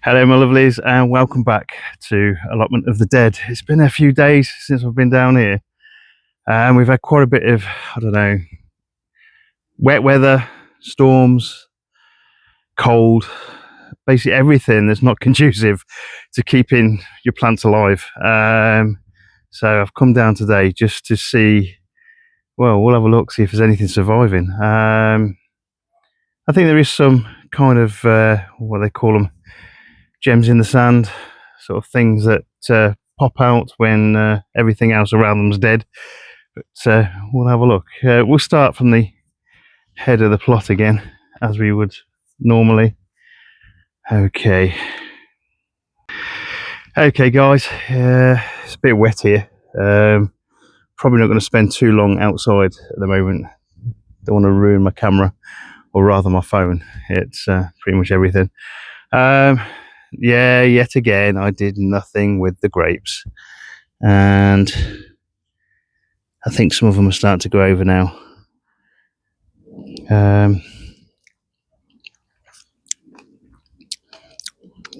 Hello, my lovelies, and welcome back to Allotment of the Dead. It's been a few days since I've been down here, and we've had quite a bit of, I don't know, wet weather, storms, cold, basically everything that's not conducive to keeping your plants alive. So I've come down today just to see, well, we'll have a look, see if there's anything surviving. I think there is some kind of, what they call them, gems in the sand, sort of things that pop out when everything else around them's dead. But we'll have a look. We'll start from the head of the plot again, as we would normally. Okay, guys. It's a bit wet here. Probably not going to spend too long outside at the moment. Don't want to ruin my camera, or rather my phone. It's pretty much everything. Yeah, yet again, I did nothing with the grapes, and I think some of them are starting to go over now. They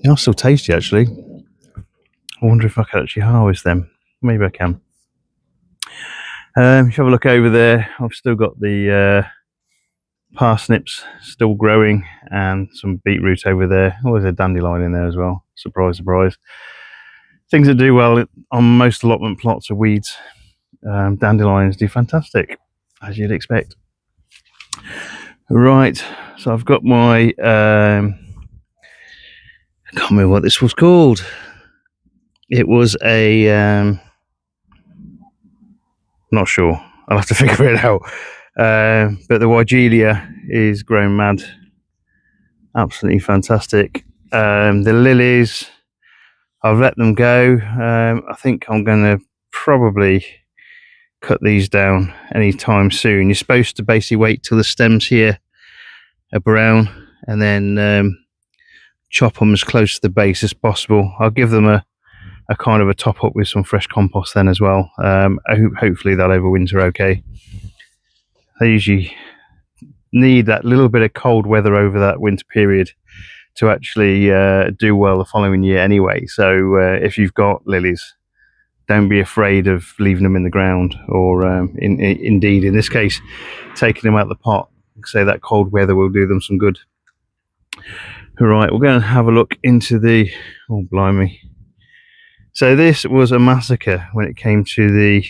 are still tasty, actually. I wonder if I could actually harvest them. Maybe I can. If you have a look over there, I've still got the parsnips still growing and some beetroot over there. Oh, there's a dandelion in there as well. Surprise, surprise. Things that do well on most allotment plots are weeds. Dandelions do fantastic, as you'd expect. Right, so I've got my I can't remember what this was called. It was a not sure, I'll have to figure it out. But the Weigelia is growing mad, absolutely fantastic. The lilies, I've let them go. I think I'm going to probably cut these down anytime soon. You're supposed to basically wait till the stems here are brown and then chop them as close to the base as possible. I'll give them a kind of a top up with some fresh compost then as well. Hopefully they'll overwinter okay. They usually need that little bit of cold weather over that winter period to actually do well the following year anyway. So if you've got lilies, don't be afraid of leaving them in the ground, or indeed in this case taking them out of the pot. Say that cold weather will do them some good. Right, we're going to have a look into the, oh blimey. So this was a massacre when it came to the,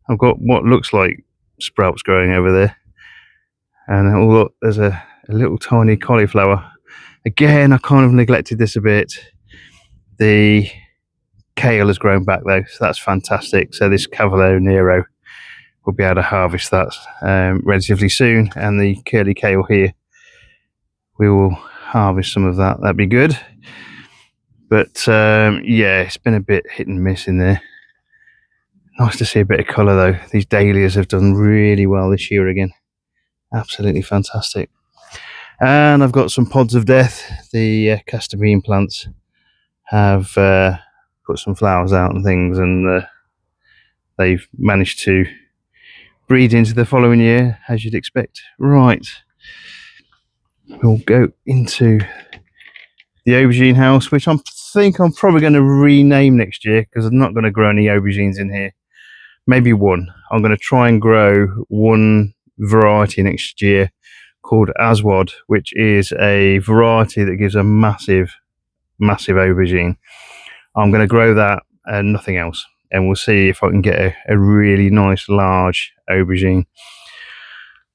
I've got what looks like sprouts growing over there, and oh look, there's a little tiny cauliflower. Again, I kind of neglected this a bit. The kale has grown back though, so that's fantastic. So this Cavallero Nero will be able to harvest that relatively soon, and the curly kale here, we will harvest some of that. That'd be good. But yeah, it's been a bit hit and miss in there. Nice to see a bit of colour though. These dahlias have done really well this year again. Absolutely fantastic. And I've got some pods of death. The castor bean plants have put some flowers out and things, and they've managed to breed into the following year, as you'd expect. Right, we'll go into the aubergine house, which I think I'm probably going to rename next year, because I'm not going to grow any aubergines in here. Maybe one. I'm going to try and grow one variety next year called Aswad, which is a variety that gives a massive aubergine. I'm going to grow that and nothing else, and we'll see if I can get a really nice large aubergine.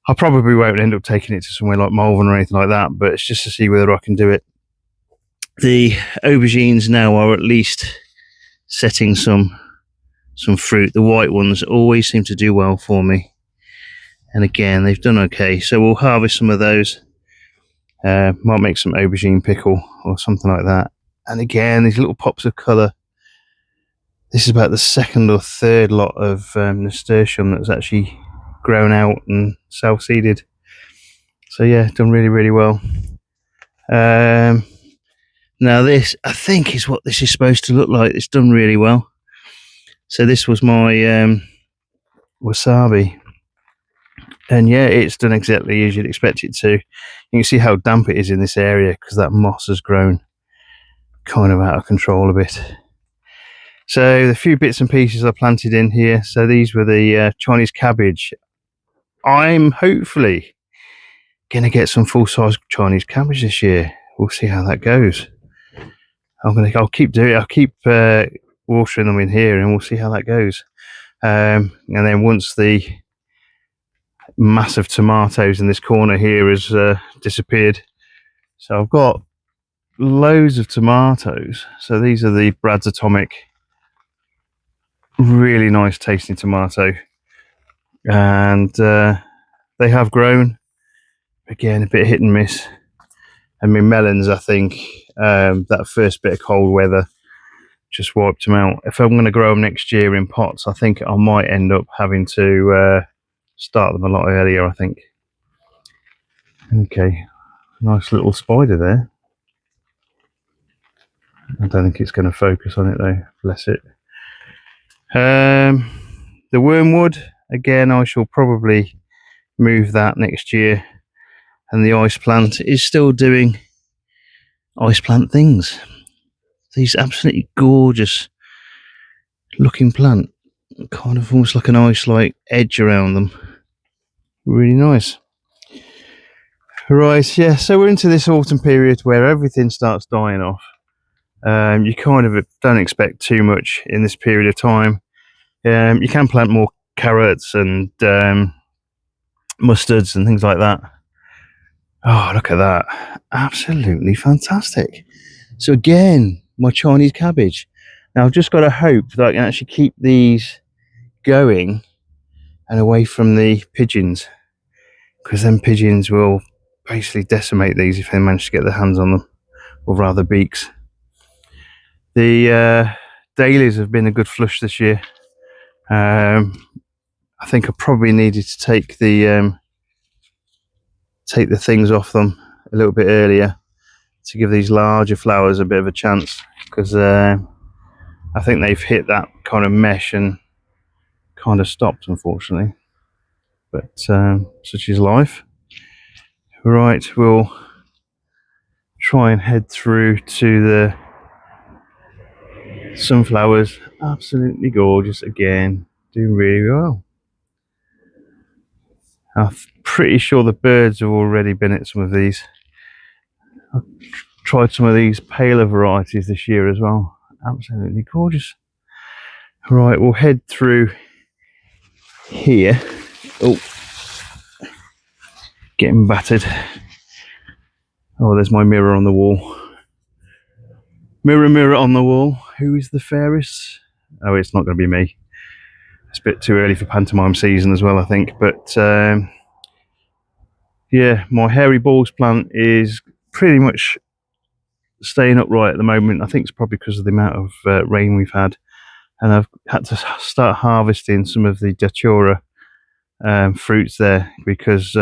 I probably won't end up taking it to somewhere like Malvern or anything like that, but it's just to see whether I can do it. The aubergines now are at least setting some fruit. The white ones always seem to do well for me, and again they've done okay, so we'll harvest some of those. Might make some aubergine pickle or something like that. And again, these little pops of colour. This is about the second or third lot of nasturtium that's actually grown out and self-seeded. So yeah, done really well. Now this, I think, is what this is supposed to look like. It's done really well. So this was my wasabi, and yeah, it's done exactly as you'd expect it to. You can see how damp it is in this area because that moss has grown kind of out of control a bit. So the few bits and pieces I planted in here, so these were the Chinese cabbage. I'm hopefully going to get some full-size Chinese cabbage this year. We'll see how that goes. I'll keep doing it. I'll keep watering them in here, and we'll see how that goes. And then once the massive tomatoes in this corner here has disappeared, so I've got loads of tomatoes. So these are the Brad's Atomic, really nice tasting tomato, and they have grown. Again, a bit hit and miss. And my melons, I think that first bit of cold weather just wiped them out. If I'm going to grow them next year in pots, I think I might end up having to start them a lot earlier, I think. Okay, nice little spider there. I don't think it's going to focus on it though, bless it. The wormwood, again, I shall probably move that next year. And the ice plant is still doing ice plant things. These absolutely gorgeous looking plant, kind of almost like an ice-like edge around them. Really nice. Right, yeah, so we're into this autumn period where everything starts dying off. You kind of don't expect too much in this period of time. You can plant more carrots and mustards and things like that. Oh, look at that. Absolutely fantastic. So again, my Chinese cabbage. Now I've just got to hope that I can actually keep these going and away from the pigeons, because then pigeons will basically decimate these if they manage to get their hands on them, or rather beaks. The dahlias have been a good flush this year. I think I probably needed to take the things off them a little bit earlier to give these larger flowers a bit of a chance, because I think they've hit that kind of mesh and kind of stopped, unfortunately. But such is life. Right, we'll try and head through to the sunflowers. Absolutely gorgeous again, doing really well. I'm pretty sure the birds have already been at some of these. I've tried some of these paler varieties this year as well. Absolutely gorgeous. Right, we'll head through here. Oh, getting battered. Oh, there's my mirror on the wall. Mirror, mirror on the wall, who is the fairest? Oh, it's not going to be me. It's a bit too early for pantomime season as well, I think. But yeah, my hairy balls plant is pretty much staying upright at the moment. I think it's probably because of the amount of rain we've had. And I've had to start harvesting some of the datura fruits there, because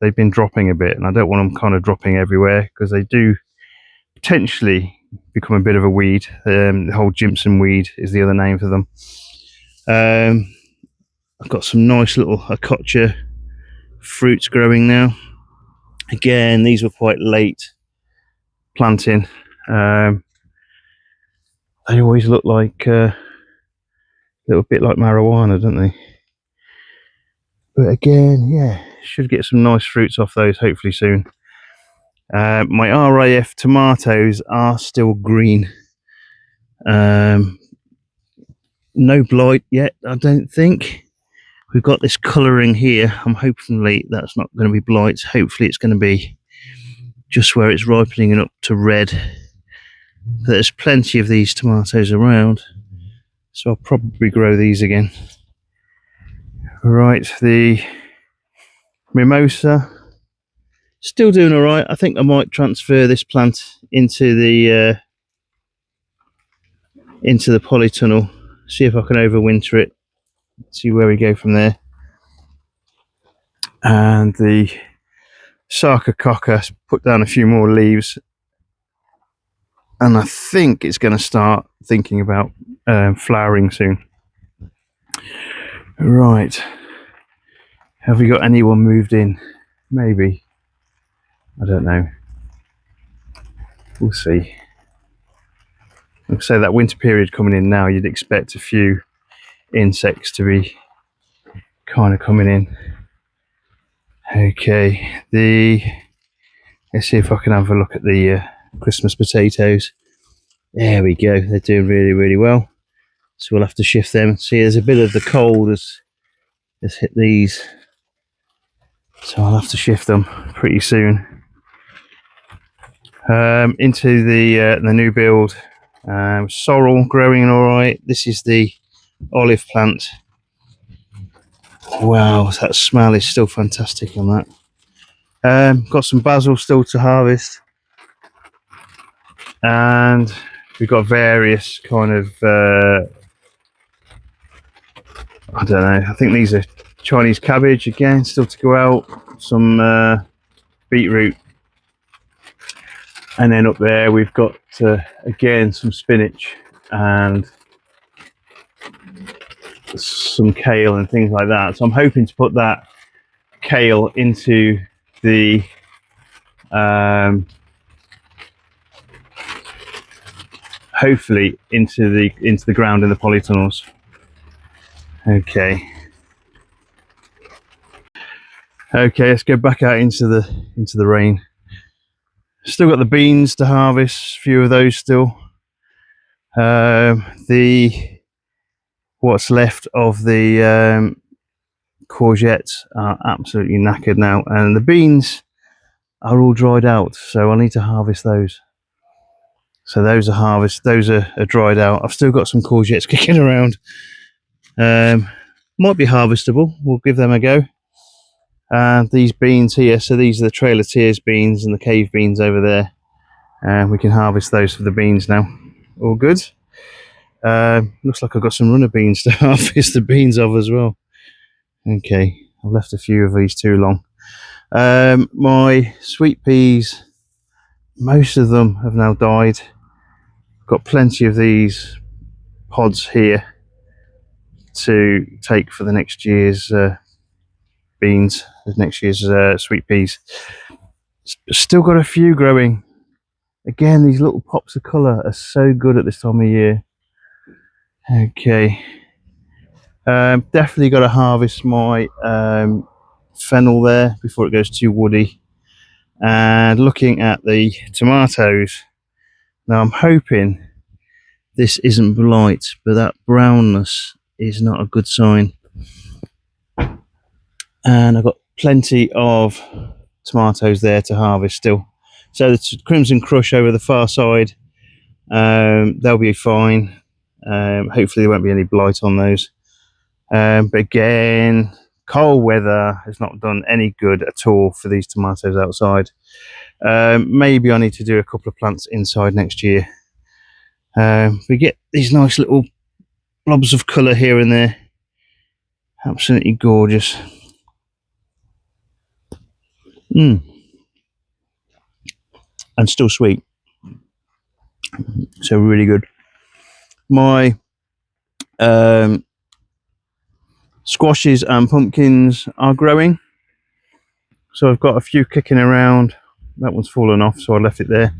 they've been dropping a bit, and I don't want them kind of dropping everywhere, because they do potentially become a bit of a weed. The whole Jimson weed is the other name for them. I've got some nice little acacia fruits growing now. Again, these were quite late planting. They always look like a little bit like marijuana, don't they? But again, yeah, should get some nice fruits off those hopefully soon. My RAF tomatoes are still green. No blight yet, I don't think. We've got this colouring here. I'm hopefully that's not going to be blight. Hopefully it's going to be just where it's ripening up to red. There's plenty of these tomatoes around, so I'll probably grow these again. Right, the mimosa, still doing all right. I think I might transfer this plant into the polytunnel, see if I can overwinter it, see where we go from there. And the sarcococca put down a few more leaves, and I think it's going to start thinking about flowering soon. Right, have we got anyone moved in? Maybe, I don't know, we'll see. Like I say, that winter period coming in now, you'd expect a few insects to be kind of coming in. Okay, let's see if I can have a look at the Christmas potatoes. There we go, they're doing really, really well. So we'll have to shift them. See, there's a bit of the cold has hit these, so I'll have to shift them pretty soon. Into the new build, sorrel growing all right. This is the olive plant. Wow, that smell is still fantastic on that. Got some basil still to harvest, and we've got various kind of I don't know, I think these are Chinese cabbage again still to go out, some beetroot, and then up there we've got again some spinach and some kale and things like that. So I'm hoping to put that kale into the hopefully into the ground in the polytunnels. Okay, let's go back out into the rain. Still got the beans to harvest, a few of those still. What's left of the courgettes are absolutely knackered now, and the beans are all dried out, so I need to harvest those. So those are dried out. I've still got some courgettes kicking around. Might be harvestable, we'll give them a go. And these beans here, so these are the Trailer Tears beans and the cave beans over there, and we can harvest those for the beans now. All good. Looks like I've got some runner beans to harvest the beans of as well. Okay, I've left a few of these too long. My sweet peas, most of them have now died. Got plenty of these pods here to take for the next year's beans, the next year's sweet peas. Still got a few growing. Again, these little pops of colour are so good at this time of year. Okay, definitely got to harvest my fennel there before it goes too woody. And looking at the tomatoes, now I'm hoping this isn't blight, but that brownness is not a good sign. And I've got plenty of tomatoes there to harvest still. So the Crimson Crush over the far side, they'll be fine. Hopefully there won't be any blight on those. But again, cold weather has not done any good at all for these tomatoes outside. Maybe I need to do a couple of plants inside next year. We get these nice little blobs of colour here and there. Absolutely gorgeous. And still sweet. So really good. My squashes and pumpkins are growing. So I've got a few kicking around. That one's fallen off, so I left it there.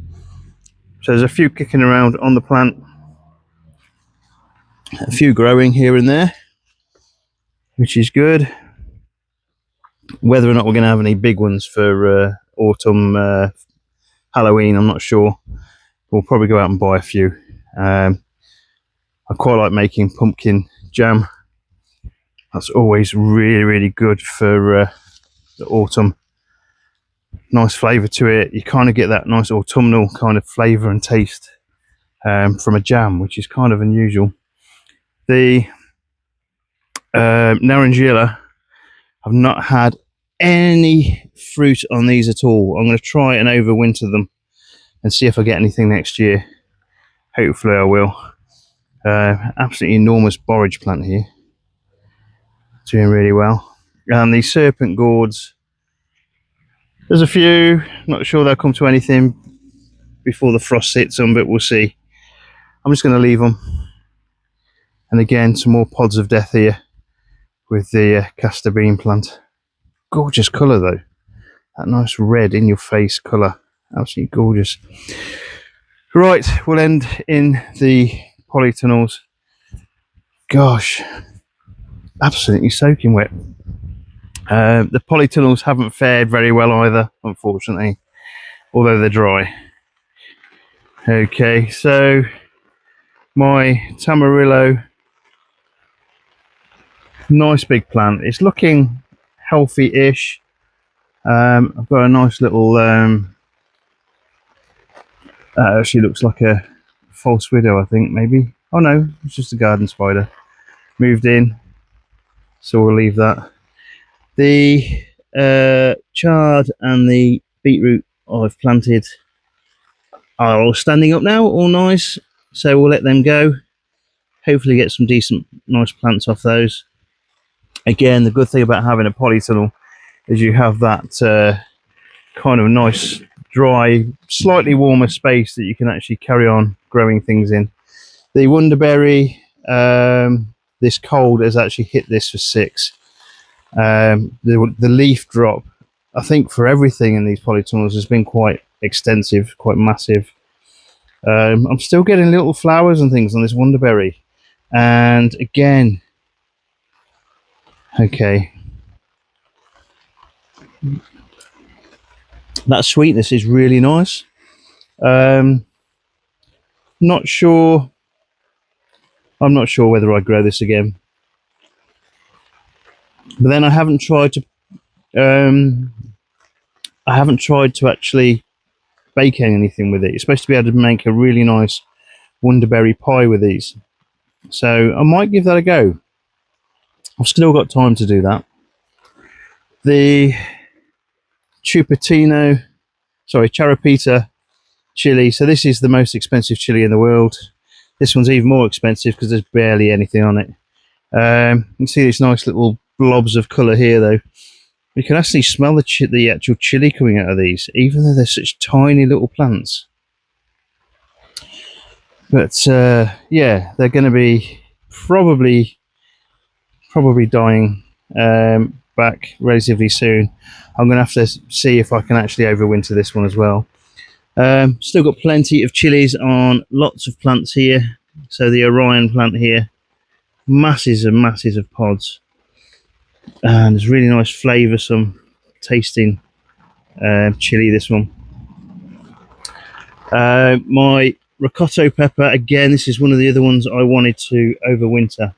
So there's a few kicking around on the plant. A few growing here and there, which is good. Whether or not we're going to have any big ones for autumn Halloween, I'm not sure. We'll probably go out and buy a few. I quite like making pumpkin jam. That's always really, really good for the autumn. Nice flavour to it. You kind of get that nice autumnal kind of flavour and taste from a jam, which is kind of unusual. The Narangilla, I've not had any fruit on these at all. I'm going to try and overwinter them and see if I get anything next year. Hopefully I will. Absolutely enormous borage plant here. Doing really well. And the serpent gourds, there's a few. Not sure they'll come to anything before the frost hits them, but we'll see. I'm just going to leave them. And again, some more pods of death here with the castor bean plant. Gorgeous colour though. That nice red in your face colour. Absolutely gorgeous. Right, we'll end in the polytunnels. Gosh, absolutely soaking wet. The polytunnels haven't fared very well either, unfortunately, although they're dry. Okay, so my Tamarillo, nice big plant. It's looking healthy-ish. I've got a nice little, actually looks like a false widow, I think, maybe. Oh no, it's just a garden spider. Moved in, so we'll leave that. The chard and the beetroot I've planted are all standing up now, all nice. So we'll let them go. Hopefully get some decent, nice plants off those. Again, the good thing about having a polytunnel is you have that kind of nice, dry, slightly warmer space that you can actually carry on growing things in. The Wonderberry, this cold has actually hit this for 6. The leaf drop, I think for everything in these polytunnels has been quite extensive, quite massive. I'm still getting little flowers and things on this Wonderberry. And again, okay, that sweetness is really nice. Not sure. I'm not sure whether I grow this again. But then I haven't tried to. I haven't tried to actually bake anything with it. You're supposed to be able to make a really nice Wonderberry pie with these, so I might give that a go. I've still got time to do that. The Charapita chili. So this is the most expensive chili in the world. This one's even more expensive because there's barely anything on it. You can see these nice little blobs of colour here, though. You can actually smell the actual chili coming out of these, even though they're such tiny little plants. But yeah, they're going to be probably dying back relatively soon. I'm going to have to see if I can actually overwinter this one as well. Still got plenty of chilies on lots of plants here. So the Orion plant here, masses and masses of pods, and there's really nice flavoursome tasting chili, this one. My ricotta pepper, again, this is one of the other ones I wanted to overwinter.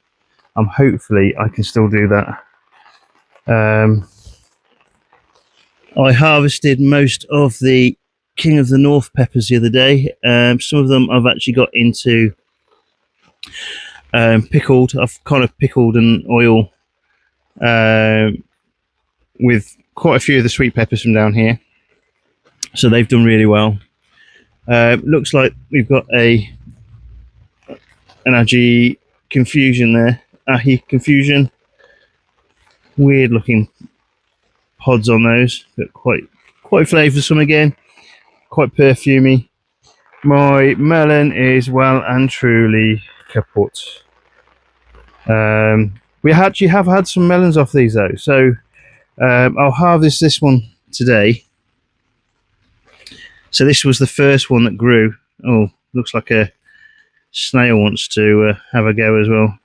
Hopefully I can still do that. I harvested most of the King of the North peppers the other day. Some of them I've actually got into pickled. I've kind of pickled and oil with quite a few of the sweet peppers from down here, so they've done really well. Looks like we've got an Agi confusion there. Ahi confusion. Weird looking pods on those, but quite flavoursome again. Quite perfumey. My melon is well and truly kaput. We actually have had some melons off these though, so I'll harvest this one today. So this was the first one that grew. Oh, looks like a snail wants to have a go as well.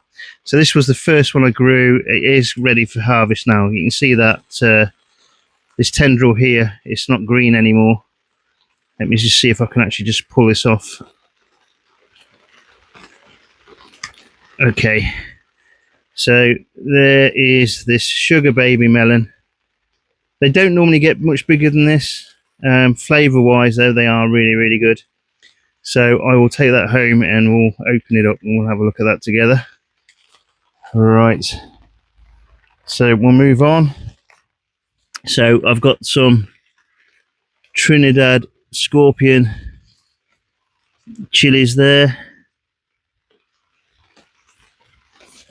So this was the first one I grew. It is ready for harvest now. You can see that this tendril here, it's not green anymore. Let me just see if I can actually just pull this off. Okay, so there is this sugar baby melon. They don't normally get much bigger than this. Flavour wise though, they are really good. So I will take that home and we'll open it up and we'll have a look at that together. Right, so we'll move on. So I've got some Trinidad Scorpion chilies there.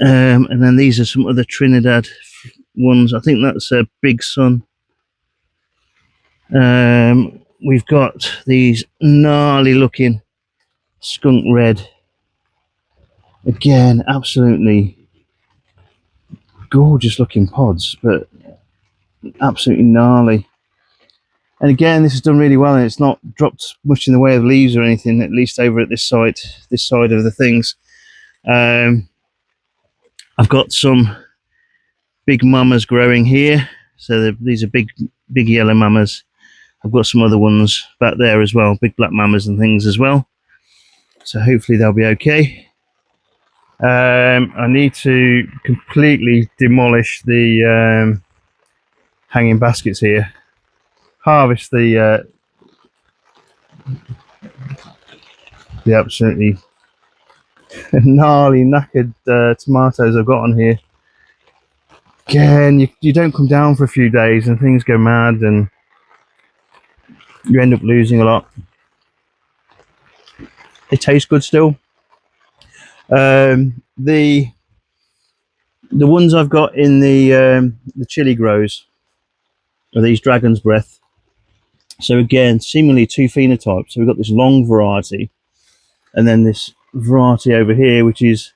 And then these are some other Trinidad ones. I think that's a Big Sun. We've got these gnarly looking skunk red. Again, absolutely gorgeous looking pods, but absolutely gnarly. And again, this has done really well, and it's not dropped much in the way of leaves or anything, at least over at this side of the things. I've got some big mamas growing here, so these are big yellow mamas. I've got some other ones back there as well, big black mamas and things as well, so hopefully they'll be okay. I need to completely demolish the hanging baskets here, harvest the absolutely gnarly knackered tomatoes I've got on here. Again, you don't come down for a few days and things go mad and you end up losing a lot. They taste good still. The ones I've got in the chili grows are these dragon's breath. So again, seemingly two phenotypes. So we've got this long variety, and then this variety over here, which is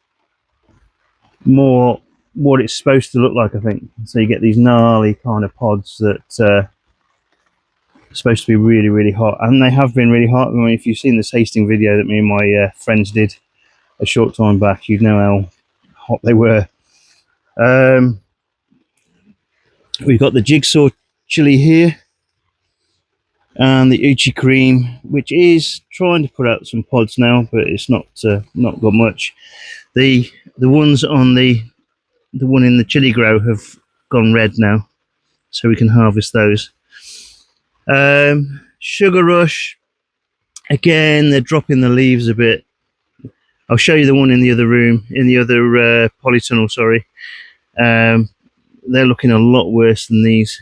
more what it's supposed to look like, I think. So you get these gnarly kind of pods that are supposed to be really, really hot, and they have been really hot. I mean, if you've seen the tasting video that me and my friends did a short time back, you'd know how hot they were. We've got the jigsaw chili here, and the Uchi cream, which is trying to put out some pods now, but it's not got much. The ones on the one in the chili grow have gone red now, so we can harvest those. Sugar Rush, again, they're dropping the leaves a bit. I'll show you the one in the other room, in the other polytunnel, sorry. They're looking a lot worse than these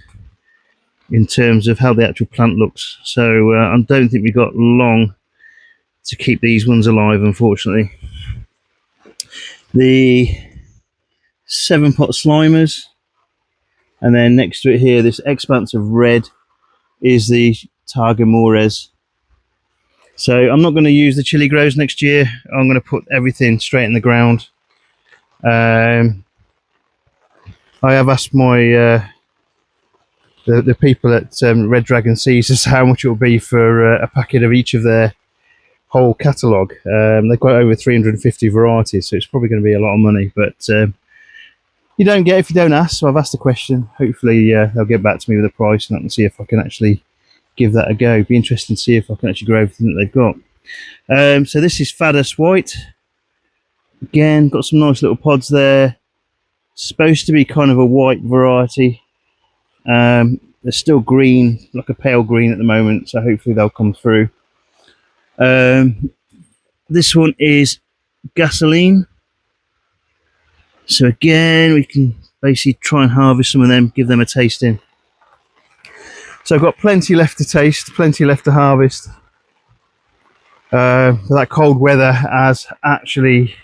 in terms of how the actual plant looks. So I don't think we've got long to keep these ones alive, unfortunately. The 7-pot slimers, and then next to it here, this expanse of red is the Targamores. So I'm not going to use the chili grows next year. I'm going to put everything straight in the ground. I have asked my the people at Red Dragon Seeds as how much it will be for a packet of each of their whole catalogue. They've got over 350 varieties, so it's probably going to be a lot of money, but you don't get if you don't ask. So I've asked the question. Hopefully they'll get back to me with a price, and I can see if I can actually give that a go. It'd be interesting to see if I can actually grow everything that they've got. So this is Faddus White. Again, got some nice little pods there. Supposed to be kind of a white variety. They're still green, like a pale green at the moment, so hopefully they'll come through. This one is Gasoline. So again, we can basically try and harvest some of them, give them a tasting. So I've got plenty left to taste, plenty left to harvest. That cold weather has actually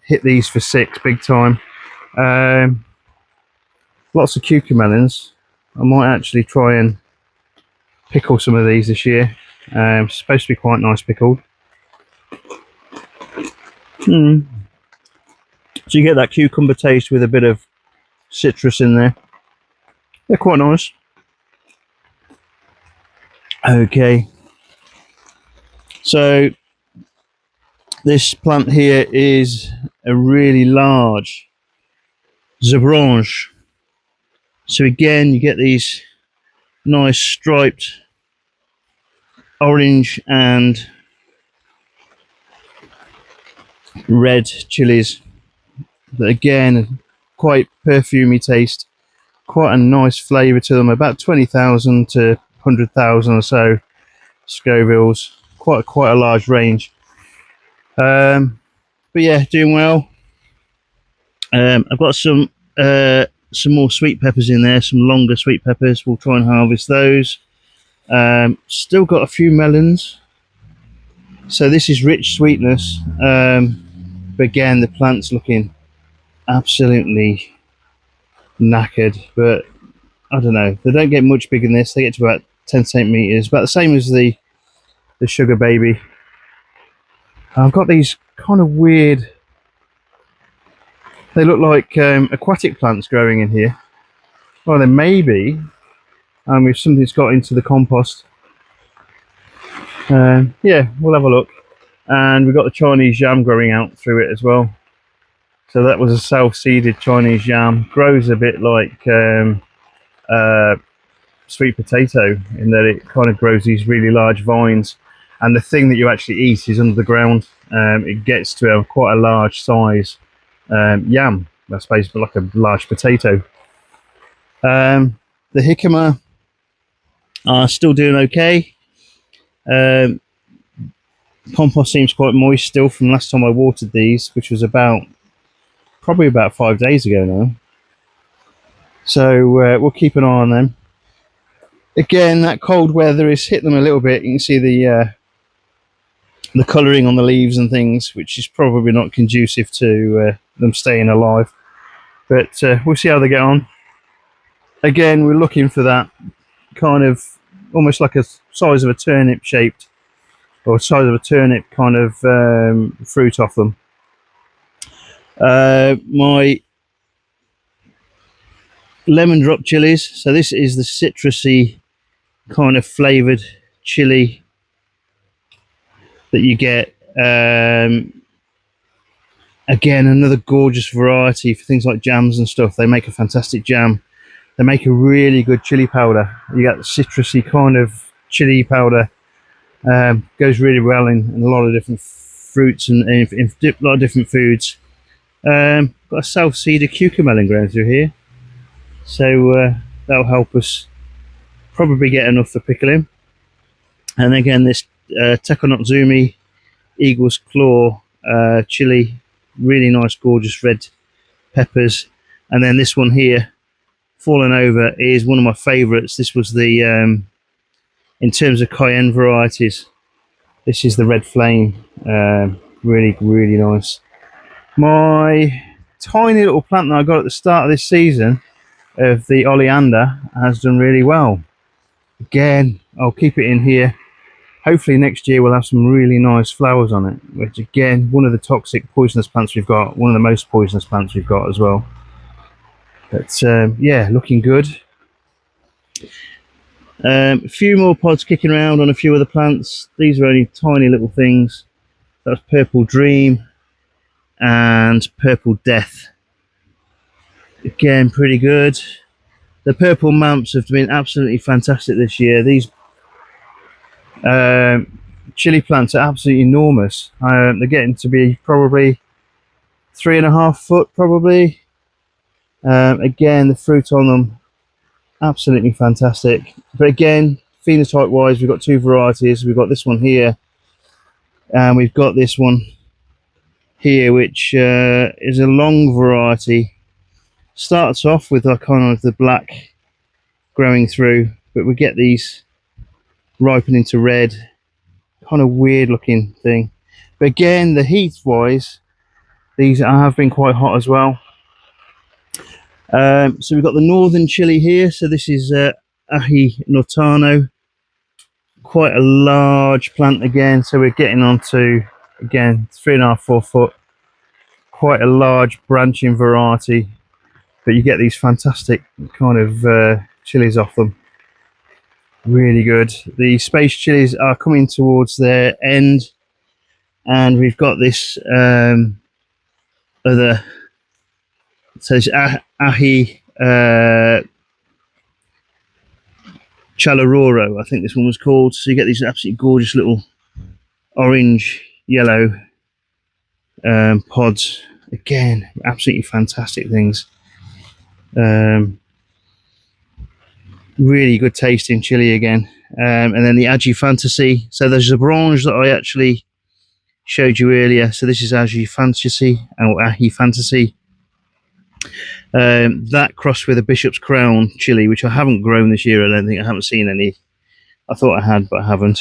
hit these for 6 big time. Lots of cucamelons. I might actually try and pickle some of these this year. It's supposed to be quite nice pickled. So you get that cucumber taste with a bit of citrus in there. They're quite nice. Okay. So this plant here is a really large Zabranche. So again, you get these nice striped orange and red chilies that again quite perfumey taste, quite a nice flavour to them, about 20,000 to 100,000 or so Scovilles, quite a large range. But yeah, doing well. I've got some more sweet peppers in there, some longer sweet peppers. We'll try and harvest those. Still got a few melons. So this is rich sweetness. But again, the plant's looking absolutely knackered. But I don't know. They don't get much bigger than this. They get to about 10 centimeters, about the same as the sugar baby. I've got these kind of weird. They look like aquatic plants growing in here. Well, then maybe and if something's got into the compost, yeah, we'll have a look. And we've got the Chinese yam growing out through it as well. So that was a self-seeded Chinese yam. Grows a bit like sweet potato in that it kind of grows these really large vines, and the thing that you actually eat is under the ground. It gets to quite a large size yam, I suppose, but like a large potato. The jicama are still doing okay. Compost seems quite moist still from last time I watered these, which was probably about 5 days ago now. So we'll keep an eye on them. Again, that cold weather has hit them a little bit. You can see the colouring on the leaves and things, which is probably not conducive to them staying alive. But we'll see how they get on. Again, we're looking for that kind of almost like a size of a turnip shaped, or size of a turnip kind of fruit off them. My lemon drop chilies. So this is the citrusy kind of flavoured chili that you get. Again, another gorgeous variety for things like jams and stuff. They make a fantastic jam. They make a really good chili powder. You get the citrusy kind of chili powder. Goes really well in a lot of different fruits and in a lot of different foods. Got a self-seeded cucumber melon growing through here, so that'll help us probably get enough for pickling. And again, this Takonotzumi Eagle's Claw chili, really nice, gorgeous red peppers. And then this one here, fallen over, is one of my favourites. This was the in terms of cayenne varieties, this is the Red Flame. Really, really nice. My tiny little plant that I got at the start of this season of the oleander has done really well. Again, I'll keep it in here. Hopefully next year we'll have some really nice flowers on it, which again, one of the toxic poisonous plants we've got, one of the most poisonous plants we've got as well. But yeah, looking good. A few more pods kicking around on a few other plants. These are only tiny little things. That's Purple Dream and Purple Death. Again, pretty good. The purple mamps have been absolutely fantastic this year. These chili plants are absolutely enormous. They're getting to be probably 3.5 foot, probably. Again, the fruit on them, absolutely fantastic. But again, phenotype wise, we've got two varieties. We've got this one here, and we've got this one here, which is a long variety. Starts off with a kind of the black growing through, but we get these ripening to red, kind of weird looking thing. But again, the heat wise, these have been quite hot as well. So we've got the northern chili here. So this is Ahi Nortano, quite a large plant again. So we're getting onto, again, 3.5–4 foot, quite a large branching variety. But you get these fantastic kind of chilies off them. Really good. The space chilies are coming towards their end, and we've got this other, so it's Ahi Chalaroro, I think this one was called. So you get these absolutely gorgeous little orange yellow pods. Again, absolutely fantastic things. Really good tasting chili again. And then the Agi Fantasy. So there's a branch that I actually showed you earlier. So this is Agi Fantasy, or Ahi Fantasy. That crossed with a Bishop's Crown chili, which I haven't grown this year. I don't think. I haven't seen any. I thought I had, but I haven't.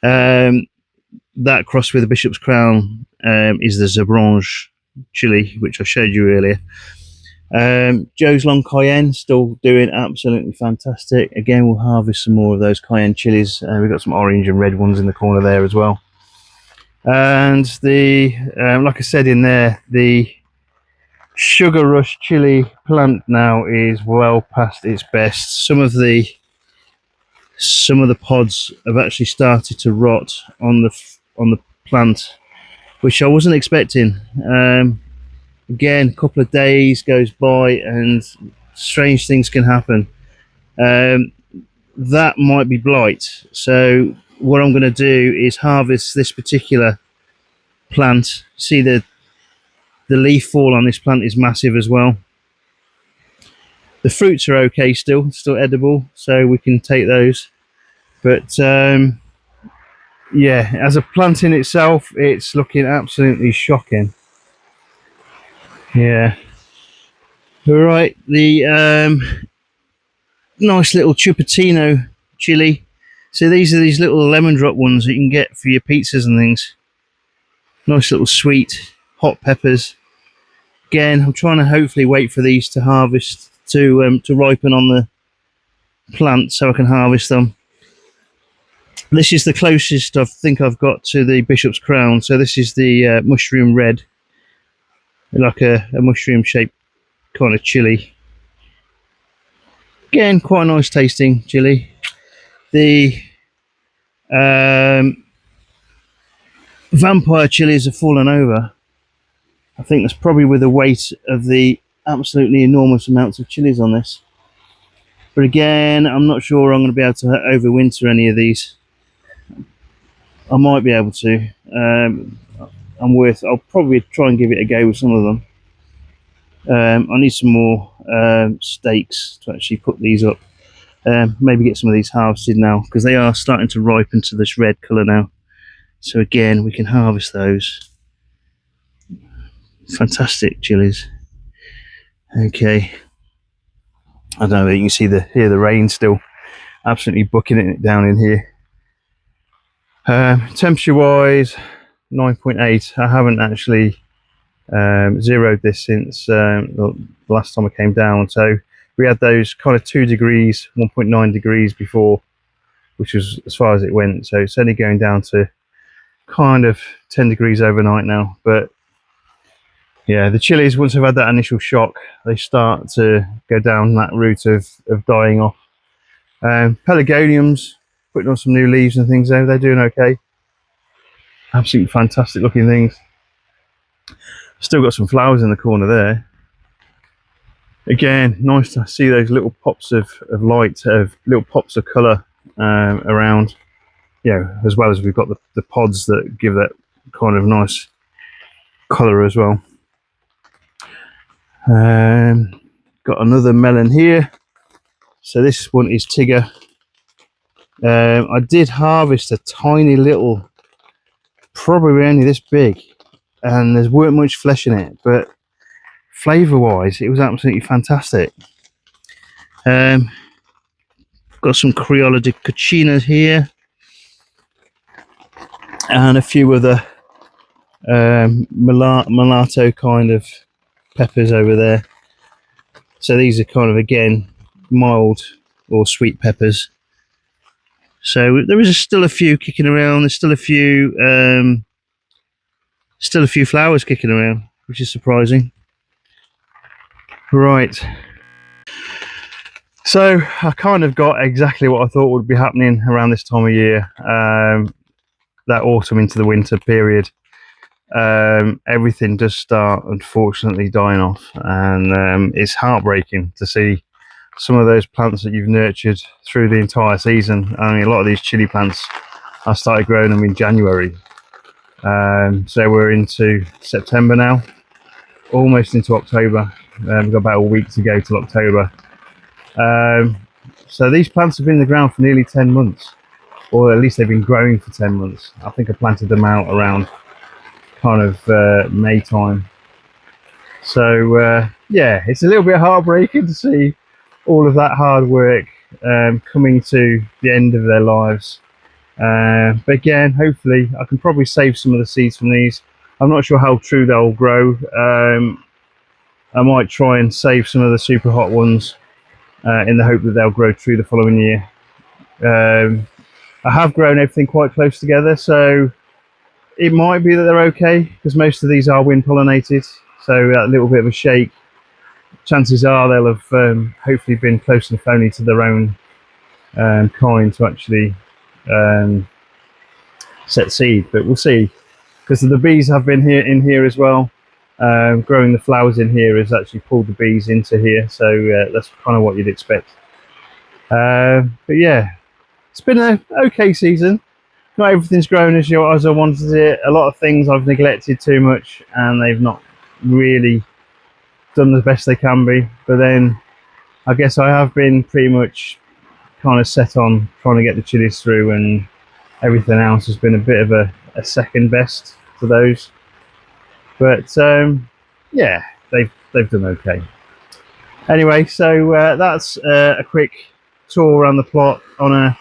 That crossed with the Bishop's Crown is the Zabranche chili, which I showed you earlier. Joe's Long Cayenne, still doing absolutely fantastic. Again, we'll harvest some more of those cayenne chilies. We've got some orange and red ones in the corner there as well. And the, like I said in there, the Sugar Rush chili plant now is well past its best. Some of the some of the pods have actually started to rot on the plant, which I wasn't expecting. Again, a couple of days goes by and strange things can happen. That might be blight. So what I'm going to do is harvest this particular plant. See the leaf fall on this plant is massive as well. The fruits are okay still edible, so we can take those. But yeah, as a plant in itself, it's looking absolutely shocking. Yeah. All right, the nice little Chupatino chili. So these are these little lemon drop ones that you can get for your pizzas and things. Nice little sweet hot peppers. Again, I'm trying to hopefully wait for these to harvest to ripen on the plant so I can harvest them. This is the closest I think I've got to the Bishop's Crown. So this is the mushroom red, like a mushroom shaped kind of chili. Again, quite a nice tasting chili. The vampire chilies have fallen over. I think that's probably with the weight of the absolutely enormous amounts of chilies on this. But again, I'm not sure I'm going to be able to overwinter any of these. I might be able to. I'll probably try and give it a go with some of them. I need some more stakes to actually put these up. Maybe get some of these harvested now, because they are starting to ripen to this red colour now. So again, we can harvest those. Fantastic chilies. Okay. I don't know, you can see hear the rain still absolutely bucketing it down in here. Temperature wise, 9.8. I haven't actually zeroed this since the last time I came down. So we had those kind of 2 degrees, 1.9 degrees before, which was as far as it went. So it's only going down to kind of 10 degrees overnight now. But yeah, the chilies, once they've had that initial shock, they start to go down that route of dying off. Pelargoniums, putting on some new leaves and things there, they're doing okay. Absolutely fantastic looking things. Still got some flowers in the corner there. Again, nice to see those little pops of light, little pops of colour around. Yeah, as well as we've got the pods that give that kind of nice colour as well. Got another melon here. So this one is Tigger. I did harvest a tiny little, probably only this big, and there weren't much flesh in it, but flavour wise it was absolutely fantastic. Got some Criolla de Cucina here, and a few other mulatto kind of peppers over there. So these are kind of, again, mild or sweet peppers. So there is still a few kicking around. There's still a few flowers kicking around, which is surprising. Right. So I kind of got exactly what I thought would be happening around this time of year, that autumn into the winter period. Everything does start, unfortunately, dying off, and it's heartbreaking to see some of those plants that you've nurtured through the entire season. I mean, a lot of these chili plants, I started growing them in January, so we're into September now, almost into October. We've got about a week to go till October. So these plants have been in the ground for nearly 10 months, or at least they've been growing for 10 months. I think I planted them out around kind of May time. So yeah, it's a little bit heartbreaking to see all of that hard work coming to the end of their lives. But again, hopefully I can probably save some of the seeds from these. I'm not sure how true they'll grow. I might try and save some of the super hot ones in the hope that they'll grow true the following year. I have grown everything quite close together, so it might be that they're okay, because most of these are wind pollinated, so a little bit of a shake, chances are they'll have hopefully been close enough only to their own kind to actually set seed, but we'll see, because the bees have been here in here as well. Growing the flowers in here has actually pulled the bees into here, so that's kind of what you'd expect. But yeah, it's been an okay season. Not everything's grown as I wanted it. A lot of things I've neglected too much, and they've not really done the best they can be. But then I guess I have been pretty much kind of set on trying to get the chilies through, and everything else has been a bit of a second best to those. But yeah, they've done okay. Anyway, so that's a quick tour around the plot on a,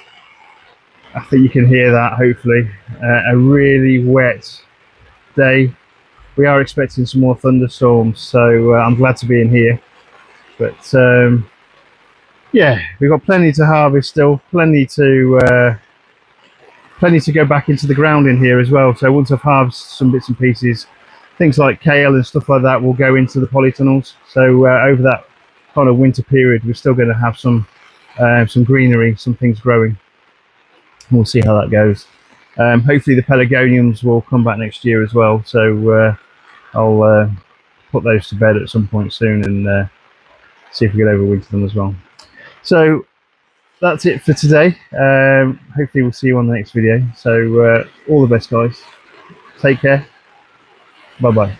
I think you can hear that hopefully, a really wet day. We are expecting some more thunderstorms, so I'm glad to be in here. But yeah, we've got plenty to harvest still, plenty to go back into the ground in here as well. So once I've harvested some bits and pieces, things like kale and stuff like that will go into the polytunnels. So over that kind of winter period, we're still going to have some greenery, some things growing. We'll see how that goes. Hopefully the pelargoniums will come back next year as well. So I'll put those to bed at some point soon and see if we can overwinter them as well. So that's it for today. Hopefully we'll see you on the next video. So all the best, guys. Take care. Bye bye.